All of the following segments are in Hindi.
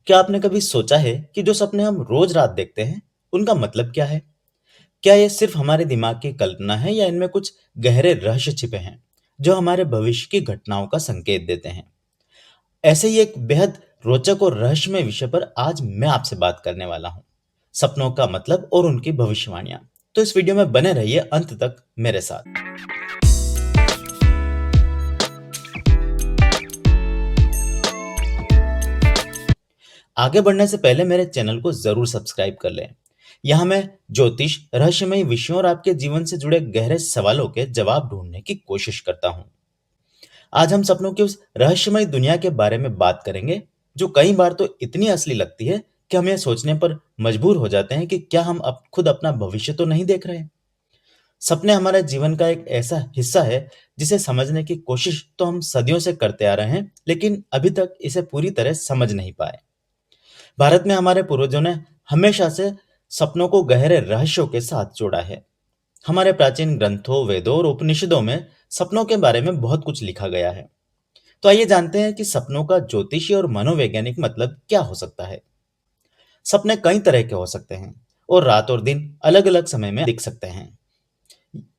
क्या आपने कभी सोचा है कि जो सपने हम रोज रात देखते हैं, उनका मतलब क्या है? क्या ये सिर्फ हमारे दिमाग की कल्पना है या इनमें कुछ गहरे रहस्य छिपे हैं, जो हमारे भविष्य की घटनाओं का संकेत देते हैं? ऐसे ही एक बेहद रोचक और रहस्यमय विषय पर आज मैं आपसे बात करने वाला हूँ। सपनों का मतलब और उनकी भविष्यवाणियां। तो इस वीडियो में बने रहिए अंत तक मेरे साथ। आगे बढ़ने से पहले मेरे चैनल को जरूर सब्सक्राइब कर लें। यहाँ मैं ज्योतिष, रहस्यमय विषयों और आपके जीवन से जुड़े गहरे सवालों के जवाब ढूंढने की कोशिश करता हूँ। आज हम सपनों की उस रहस्यमय दुनिया के बारे में बात करेंगे, जो कई बार तो इतनी असली लगती है कि हम यह सोचने पर मजबूर हो जाते हैं कि क्या हम खुद अपना भविष्य तो नहीं देख रहे। सपने हमारे जीवन का एक ऐसा हिस्सा है जिसे समझने की कोशिश तो हम सदियों से करते आ रहे हैं, लेकिन अभी तक इसे पूरी तरह समझ नहीं पाए। भारत में हमारे पूर्वजों ने हमेशा से सपनों को गहरे रहस्यों के साथ जोड़ा है। हमारे प्राचीन ग्रंथों, वेदों और उपनिषदों में सपनों के बारे में बहुत कुछ लिखा गया है। तो आइए जानते हैं कि सपनों का ज्योतिषी और मनोवैज्ञानिक मतलब क्या हो सकता है। सपने कई तरह के हो सकते हैं और रात और दिन अलग अलग समय में दिख सकते हैं।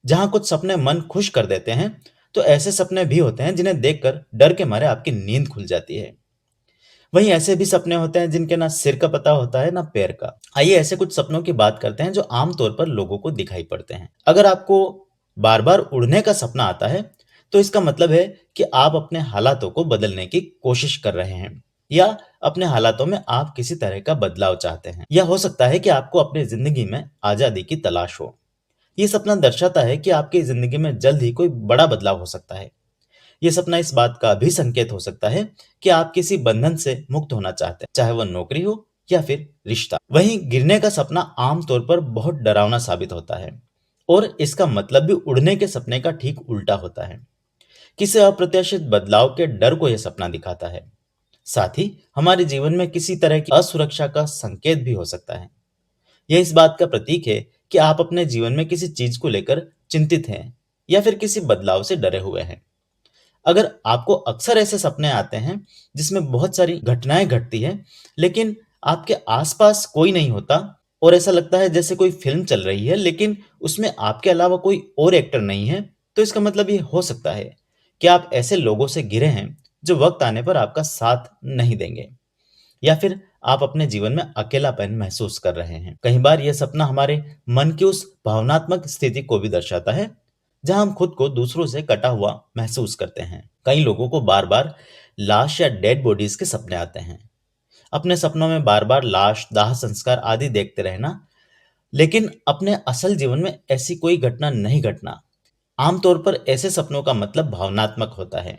जहां कुछ सपने मन खुश कर देते हैं, तो ऐसे सपने भी होते हैं जिन्हें देखकर डर के मारे आपकी नींद खुल जाती है। वहीं ऐसे भी सपने होते हैं जिनके ना सिर का पता होता है ना पैर का। आइए ऐसे कुछ सपनों की बात करते हैं जो आमतौर पर लोगों को दिखाई पड़ते हैं। अगर आपको बार बार उड़ने का सपना आता है, तो इसका मतलब है कि आप अपने हालातों को बदलने की कोशिश कर रहे हैं, या अपने हालातों में आप किसी तरह का बदलाव चाहते हैं। यह हो सकता है कि आपको अपनी जिंदगी में आजादी की तलाश हो। ये सपना दर्शाता है कि आपकी जिंदगी में जल्द ही कोई बड़ा बदलाव हो सकता है। ये सपना इस बात का भी संकेत हो सकता है कि आप किसी बंधन से मुक्त होना चाहते हैं, चाहे वह नौकरी हो या फिर रिश्ता। वहीं गिरने का सपना आमतौर पर बहुत डरावना साबित होता है, और इसका मतलब भी उड़ने के सपने का ठीक उल्टा होता है। किसी अप्रत्याशित बदलाव के डर को यह सपना दिखाता है। साथ ही हमारे जीवन में किसी तरह की असुरक्षा का संकेत भी हो सकता है। यह इस बात का प्रतीक है कि आप अपने जीवन में किसी चीज को लेकर चिंतित हैं, या फिर किसी बदलाव से डरे हुए हैं। अगर आपको अक्सर ऐसे सपने आते हैं जिसमें बहुत सारी घटनाएं घटती हैं, लेकिन आपके आसपास कोई नहीं होता, और ऐसा लगता है जैसे कोई फिल्म चल रही है लेकिन उसमें आपके अलावा कोई और एक्टर नहीं है, तो इसका मतलब ये हो सकता है कि आप ऐसे लोगों से घिरे हैं जो वक्त आने पर आपका साथ नहीं देंगे, या फिर आप अपने जीवन में अकेलापन महसूस कर रहे हैं। कई बार यह सपना हमारे मन की उस भावनात्मक स्थिति को भी दर्शाता है जहां हम खुद को दूसरों से कटा हुआ महसूस करते हैं। कई लोगों को बार बार लाश या डेड बॉडीज के सपने आते हैं। अपने सपनों में बार बार लाश, दाह संस्कार आदि देखते रहना, लेकिन अपने असल जीवन में ऐसी कोई घटना नहीं घटना। आमतौर पर ऐसे सपनों का मतलब भावनात्मक होता है।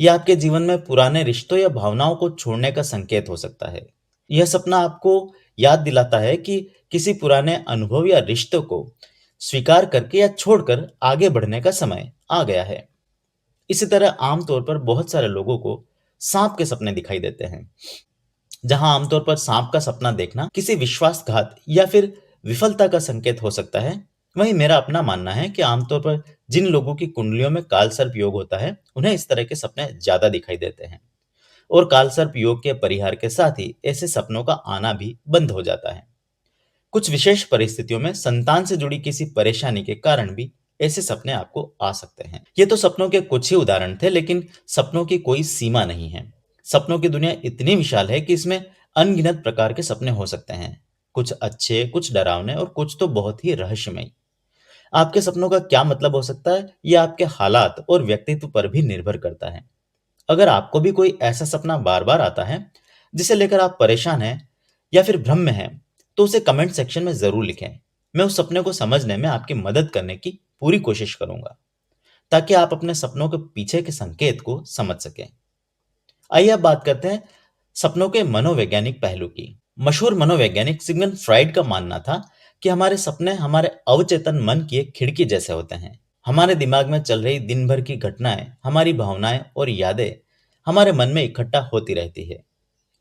यह आपके जीवन में पुराने रिश्तों या भावनाओं को छोड़ने का संकेत हो सकता है। यह सपना आपको याद दिलाता है कि किसी पुराने अनुभव या रिश्तों को स्वीकार करके या छोड़कर आगे बढ़ने का समय आ गया है। इसी तरह आमतौर पर बहुत सारे लोगों को सांप के सपने दिखाई देते हैं। जहां आमतौर पर सांप का सपना देखना किसी विश्वासघात या फिर विफलता का संकेत हो सकता है, वहीं मेरा अपना मानना है कि आमतौर पर जिन लोगों की कुंडलियों में कालसर्प योग होता है, उन्हें इस तरह के सपने ज्यादा दिखाई देते हैं। और कालसर्प योग के परिहार के साथ ही ऐसे सपनों का आना भी बंद हो जाता है। कुछ विशेष परिस्थितियों में संतान से जुड़ी किसी परेशानी के कारण भी ऐसे सपने आपको आ सकते हैं। ये तो सपनों के कुछ ही उदाहरण थे, लेकिन सपनों की कोई सीमा नहीं है। सपनों की दुनिया इतनी विशाल है कि इसमें अनगिनत प्रकार के सपने हो सकते हैं। कुछ अच्छे, कुछ डरावने और कुछ तो बहुत ही रहस्यमय। आपके सपनों का क्या मतलब हो सकता है, यह आपके हालात और व्यक्तित्व पर भी निर्भर करता है। अगर आपको भी कोई ऐसा सपना बार बार आता है जिसे लेकर आप परेशान हैं या फिर भ्रम में हैं, तो उसे कमेंट सेक्शन में जरूर लिखें। मैं उस सपने को समझने में आपकी मदद करने की पूरी कोशिश करूंगा, ताकि आप अपने सपनों के पीछे के संकेत को समझ सकें। आइए अब बात करते हैं सपनों के मनोवैज्ञानिक पहलू की। मशहूर मनोवैज्ञानिक सिगमंड फ्राइड का मानना था कि हमारे सपने हमारे अवचेतन मन की एक खिड़की जैसे होते हैं। हमारे दिमाग में चल रही दिन भर की घटनाएं, हमारी भावनाएं और यादें हमारे मन में इकट्ठा होती रहती है,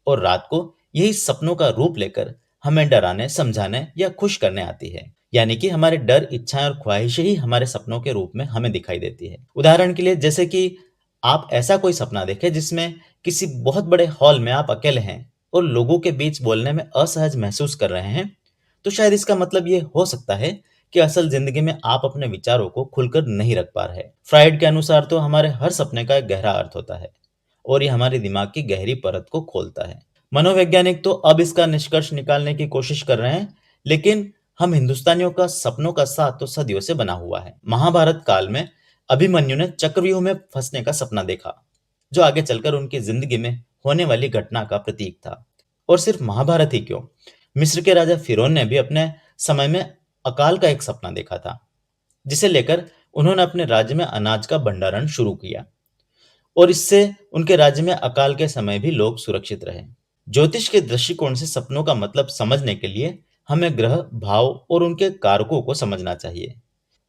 और रात को यही सपनों का रूप लेकर हमें डराने, समझाने या खुश करने आती है। यानी कि हमारे डर, इच्छाएं और ख्वाहिशें ही हमारे सपनों के रूप में हमें दिखाई देती है। उदाहरण के लिए, जैसे कि आप ऐसा कोई सपना देखें जिसमें किसी बहुत बड़े हॉल में आप अकेले हैं, और लोगों के बीच बोलने में असहज महसूस कर रहे हैं, तो शायद इसका मतलब ये हो सकता है कि असल जिंदगी में आप अपने विचारों को खुलकर नहीं रख पा रहे। फ्राइड के अनुसार तो हमारे हर सपने का एक गहरा अर्थ होता है और ये हमारे दिमाग की गहरी परत को खोलता है। मनोवैज्ञानिक तो अब इसका निष्कर्ष निकालने की कोशिश कर रहे हैं, लेकिन हम हिंदुस्तानियों का सपनों का साथ तो सदियों से बना हुआ है। महाभारत काल में अभिमन्यु ने चक्रव्यूह में फंसने का सपना देखा, जो आगे चलकर उनकी जिंदगी में होने वाली घटना का प्रतीक था। और सिर्फ महाभारत ही क्यों, मिस्र के राजा फिरौन ने भी अपने समय में अकाल का एक सपना देखा था, जिसे लेकर उन्होंने अपने राज्य में अनाज का भंडारण शुरू किया और इससे उनके राज्य में अकाल के समय भी लोग सुरक्षित रहे। ज्योतिष के दृष्टिकोण से सपनों का मतलब समझने के लिए हमें ग्रह, भाव और उनके कारकों को समझना चाहिए।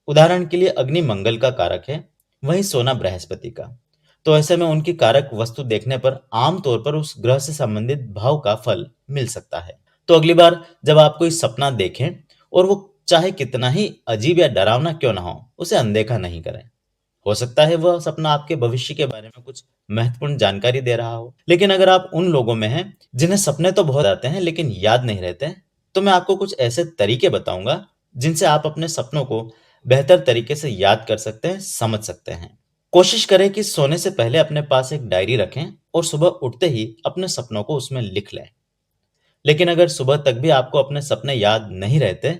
उदाहरण के लिए अग्नि मंगल का कारक है, वहीं सोना बृहस्पति का। तो ऐसे में उनकी कारक वस्तु देखने पर आमतौर पर उस ग्रह से संबंधित भाव का फल मिल सकता है। तो अगली बार जब आप कोई सपना देखें और वो चाहे कितना ही अजीब या डरावना क्यों ना हो, उसे अनदेखा नहीं करें। हो सकता है वह सपना आपके भविष्य के बारे में कुछ महत्वपूर्ण जानकारी दे रहा हो। लेकिन अगर आप उन लोगों में हैं जिन्हें सपने तो बहुत आते हैं लेकिन याद नहीं रहते, तो मैं आपको कुछ ऐसे तरीके बताऊंगा जिनसे आप अपने सपनों को बेहतर तरीके से याद कर सकते हैं, समझ सकते हैं। कोशिश करें कि सोने से पहले अपने पास एक डायरी रखें और सुबह उठते ही अपने सपनों को उसमें लिख लें। लेकिन अगर सुबह तक भी आपको अपने सपने याद नहीं रहते,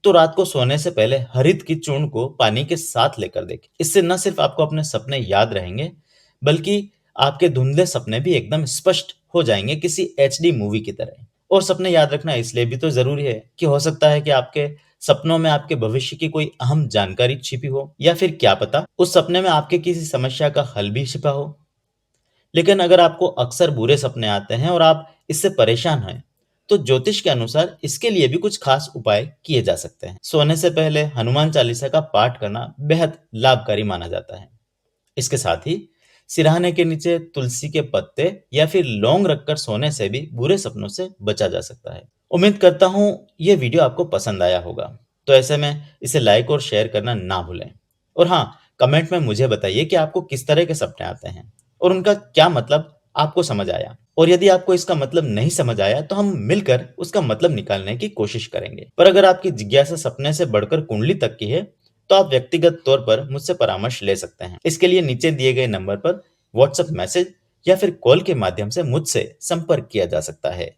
तो रात को सोने से पहले हरित की चूर्ण को पानी के साथ लेकर देखें। इससे न सिर्फ आपको अपने सपने याद रहेंगे, बल्कि आपके धुंधले सपने भी एकदम स्पष्ट हो जाएंगे, किसी एचडी मूवी की तरह। और सपने याद रखना इसलिए भी तो जरूरी है कि हो सकता है कि आपके सपनों में आपके भविष्य की कोई अहम जानकारी छिपी हो, या फिर क्या पता उस सपने में आपके किसी समस्या का हल भी छिपा हो। लेकिन अगर आपको अक्सर बुरे सपने आते हैं और आप इससे परेशान हैं, तो ज्योतिष के अनुसार इसके लिए भी कुछ खास उपाय किए जा सकते हैं। सोने से पहले हनुमान चालीसा का पाठ करना बेहद लाभकारी माना जाता है। इसके साथ ही सिरहाने के नीचे तुलसी के पत्ते या फिर लौंग रखकर सोने से भी बुरे सपनों से बचा जा सकता है। उम्मीद करता हूँ ये वीडियो आपको पसंद आया होगा। तो ऐसे में इसे लाइक और शेयर करना ना भूलें। और हाँ, कमेंट में मुझे बताइए कि आपको किस तरह के सपने आते हैं और उनका क्या मतलब आपको समझ आया। और यदि आपको इसका मतलब नहीं समझ आया, तो हम मिलकर उसका मतलब निकालने की कोशिश करेंगे। पर अगर आपकी जिज्ञासा सपने से बढ़कर कुंडली तक की है, तो आप व्यक्तिगत तौर पर मुझसे परामर्श ले सकते हैं। इसके लिए नीचे दिए गए नंबर पर व्हाट्सएप मैसेज या फिर कॉल के माध्यम से मुझसे संपर्क किया जा सकता है।